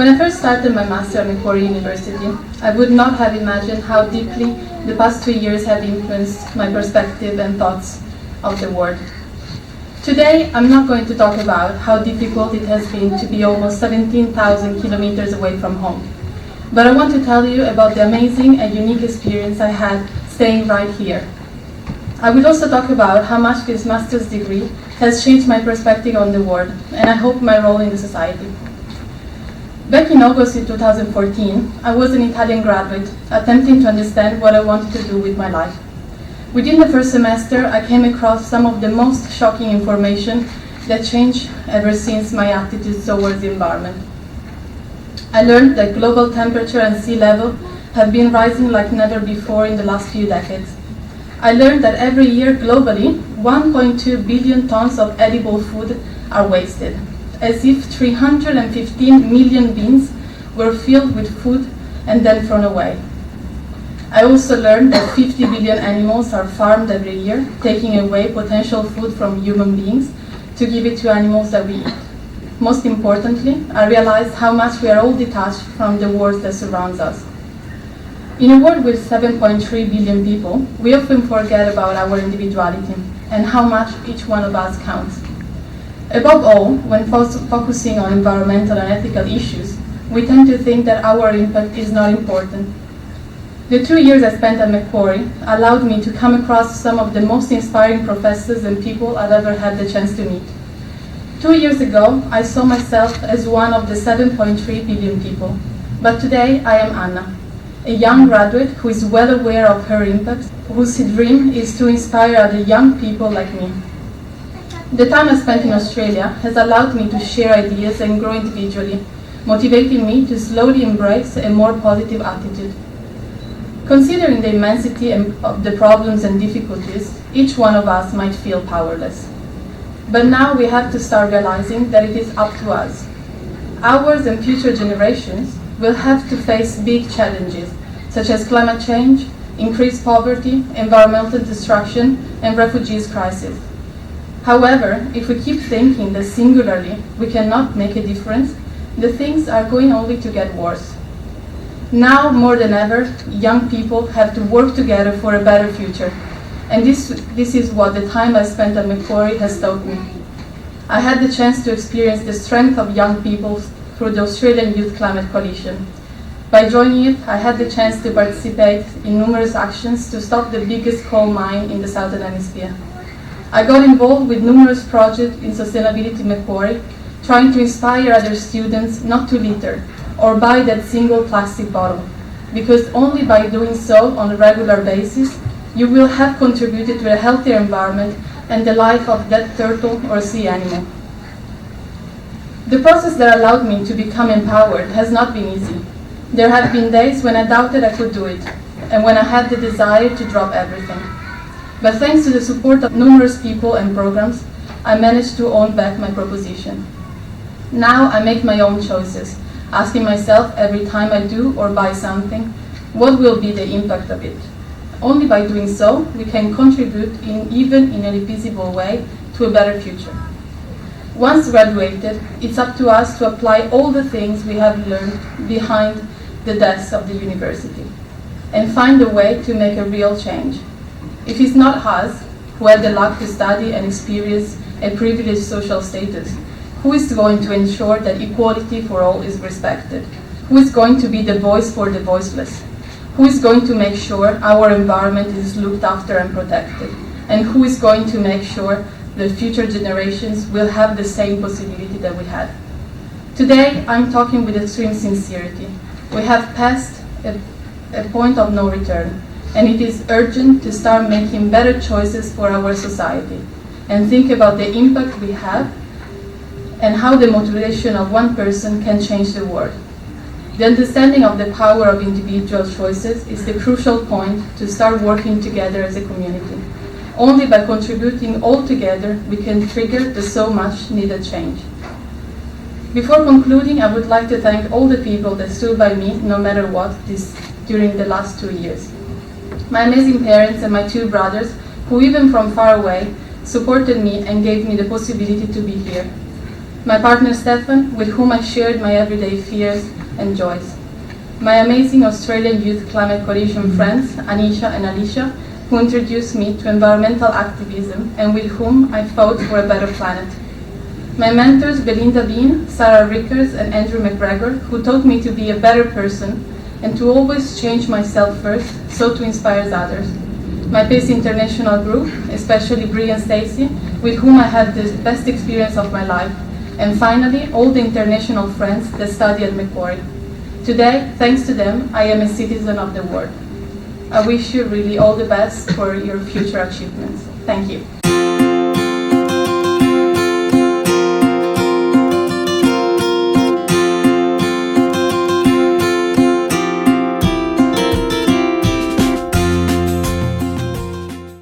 When I first started my master at Macquarie University, I would not have imagined how deeply the past 2 years have influenced my perspective and thoughts of the world. Today, I'm not going to talk about how difficult it has been to be almost 17,000 kilometers away from home, but I want to tell you about the amazing and unique experience I had staying right here. I will also talk about how much this master's degree has changed my perspective on the world, and I hope my role in the society. Back in August in 2014, I was an Italian graduate, attempting to understand what I wanted to do with my life. Within the first semester, I came across some of the most shocking information that changed ever since my attitude towards the environment. I learned that global temperature and sea level have been rising like never before in the last few decades. I learned that every year globally, 1.2 billion tons of edible food are wasted, as if 315 million bins were filled with food and then thrown away. I also learned that 50 billion animals are farmed every year, taking away potential food from human beings to give it to animals that we eat. Most importantly, I realized how much we are all detached from the world that surrounds us. In a world with 7.3 billion people, we often forget about our individuality and how much each one of us counts. Above all, when focusing on environmental and ethical issues, we tend to think that our impact is not important. The 2 years I spent at Macquarie allowed me to come across some of the most inspiring professors and people I've ever had the chance to meet. 2 years ago, I saw myself as one of the 7.3 billion people, but today I am Anna, a young graduate who is well aware of her impact, whose dream is to inspire other young people like me. The time I spent in Australia has allowed me to share ideas and grow individually, motivating me to slowly embrace a more positive attitude. Considering the immensity of the problems and difficulties, each one of us might feel powerless. But now we have to start realizing that it is up to us. Ours and future generations will have to face big challenges, such as climate change, increased poverty, environmental destruction, and refugees crisis. However, if we keep thinking that singularly we cannot make a difference, the things are going only to get worse. Now, more than ever, young people have to work together for a better future. And this is what the time I spent at Macquarie has taught me. I had the chance to experience the strength of young people through the Australian Youth Climate Coalition. By joining it, I had the chance to participate in numerous actions to stop the biggest coal mine in the Southern Hemisphere. I got involved with numerous projects in Sustainability Macquarie, trying to inspire other students not to litter or buy that single plastic bottle, because only by doing so on a regular basis, you will have contributed to a healthier environment and the life of that turtle or sea animal. The process that allowed me to become empowered has not been easy. There have been days when I doubted I could do it, and when I had the desire to drop everything. But thanks to the support of numerous people and programs, I managed to own back my proposition. Now I make my own choices, asking myself every time I do or buy something, what will be the impact of it? Only by doing so, we can contribute even in an invisible way to a better future. Once graduated, it's up to us to apply all the things we have learned behind the desks of the university and find a way to make a real change. If it's not us, who had the luck to study and experience a privileged social status, who is going to ensure that equality for all is respected? Who is going to be the voice for the voiceless? Who is going to make sure our environment is looked after and protected? And who is going to make sure that future generations will have the same possibility that we had? Today, I'm talking with extreme sincerity. We have passed a point of no return, and it is urgent to start making better choices for our society and think about the impact we have and how the motivation of one person can change the world. The understanding of the power of individual choices is the crucial point to start working together as a community. Only by contributing all together, we can trigger the so much needed change. Before concluding, I would like to thank all the people that stood by me, no matter what, during the last 2 years. My amazing parents and my 2 brothers, who even from far away, supported me and gave me the possibility to be here. my partner Stefan, with whom I shared my everyday fears and joys, my amazing Australian Youth Climate Coalition friends, Anisha and Alicia, who introduced me to environmental activism and with whom I fought for a better planet. My mentors Belinda Bean, Sarah Rickers and Andrew McGregor, who taught me to be a better person and to always change myself first, so to inspire others. My PACE International group, especially Brie and Stacey, with whom I had the best experience of my life. And finally, all the international friends that study at Macquarie. Today, thanks to them, I am a citizen of the world. I wish you really all the best for your future achievements. Thank you.